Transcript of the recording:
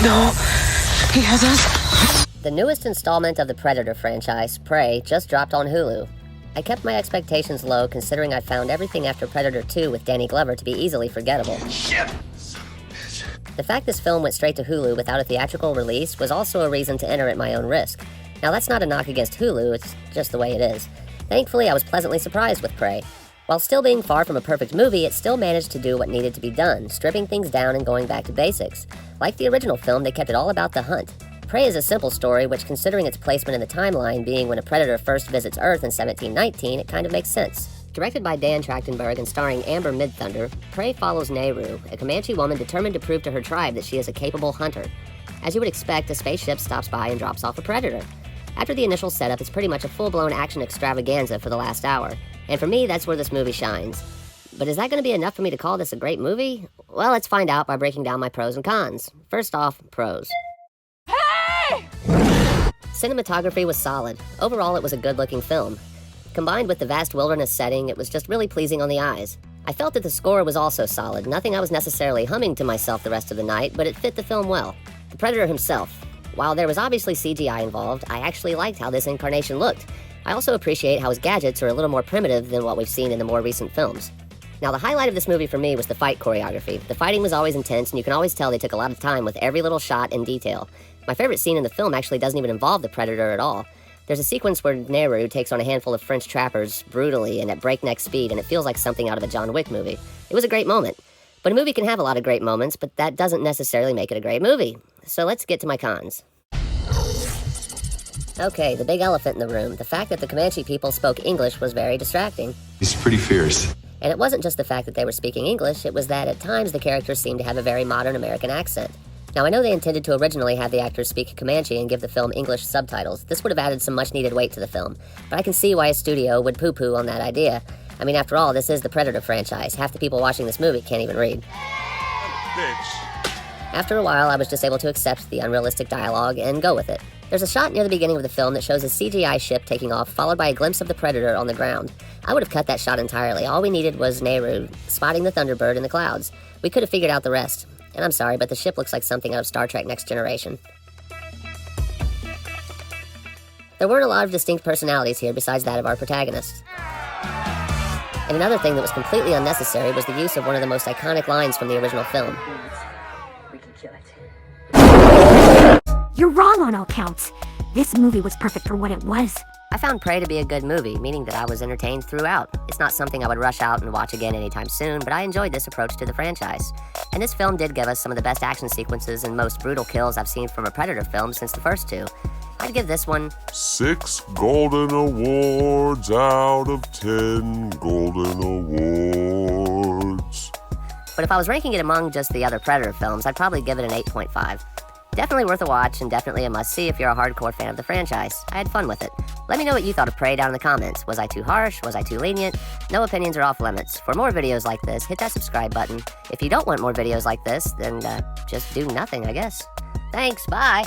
No, he has us. The newest installment of the Predator franchise, Prey, just dropped on Hulu. I kept my expectations low considering I found everything after Predator 2 with Danny Glover to be easily forgettable. Shit! The fact this film went straight to Hulu without a theatrical release was also a reason to enter at my own risk. Now that's not a knock against Hulu, it's just the way it is. Thankfully, I was pleasantly surprised with Prey. While still being far from a perfect movie, it still managed to do what needed to be done, stripping things down and going back to basics. Like the original film, they kept it all about the hunt. Prey is a simple story, which considering its placement in the timeline being when a predator first visits Earth in 1719, it kind of makes sense. Directed by Dan Trachtenberg and starring Amber Midthunder, Prey follows Nehru, a Comanche woman determined to prove to her tribe that she is a capable hunter. As you would expect, a spaceship stops by and drops off a predator. After the initial setup, it's pretty much a full-blown action extravaganza for the last hour, and for me, that's where this movie shines. But is that going to be enough for me to call this a great movie? Well, let's find out by breaking down my pros and cons. First off, pros. Hey! Cinematography was solid. Overall, it was a good-looking film. Combined with the vast wilderness setting, it was just really pleasing on the eyes. I felt that the score was also solid, nothing I was necessarily humming to myself the rest of the night, but it fit the film well. The Predator himself. While there was obviously CGI involved, I actually liked how this incarnation looked. I also appreciate how his gadgets are a little more primitive than what we've seen in the more recent films. Now, the highlight of this movie for me was the fight choreography. The fighting was always intense, and you can always tell they took a lot of time with every little shot and detail. My favorite scene in the film actually doesn't even involve the Predator at all. There's a sequence where Nehru takes on a handful of French trappers brutally and at breakneck speed, and it feels like something out of a John Wick movie. It was a great moment. But a movie can have a lot of great moments, but that doesn't necessarily make it a great movie. So let's get to my cons. Okay, the big elephant in the room. The fact that the Comanche people spoke English was very distracting. He's pretty fierce. And it wasn't just the fact that they were speaking English, it was that at times the characters seemed to have a very modern American accent. Now, I know they intended to originally have the actors speak Comanche and give the film English subtitles. This would have added some much-needed weight to the film, but I can see why a studio would poo-poo on that idea. I mean, after all, this is the Predator franchise. Half the people watching this movie can't even read. Bitch. After a while, I was just able to accept the unrealistic dialogue and go with it. There's a shot near the beginning of the film that shows a CGI ship taking off, followed by a glimpse of the Predator on the ground. I would have cut that shot entirely. All we needed was Nehru spotting the Thunderbird in the clouds. We could have figured out the rest. And I'm sorry, but the ship looks like something out of Star Trek Next Generation. There weren't a lot of distinct personalities here besides that of our protagonists. And another thing that was completely unnecessary was the use of one of the most iconic lines from the original film. We can kill it. You're wrong on all counts. This movie was perfect for what it was. I found Prey to be a good movie, meaning that I was entertained throughout. It's not something I would rush out and watch again anytime soon, but I enjoyed this approach to the franchise. And this film did give us some of the best action sequences and most brutal kills I've seen from a Predator film since the first two. I'd give this one 6 golden awards out of 10 golden awards. But if I was ranking it among just the other Predator films, I'd probably give it an 8.5. Definitely worth a watch and definitely a must-see if you're a hardcore fan of the franchise. I had fun with it. Let me know what you thought of Prey down in the comments. Was I too harsh? Was I too lenient? No opinions are off limits. For more videos like this, hit that subscribe button. If you don't want more videos like this, then just do nothing, I guess. Thanks, bye!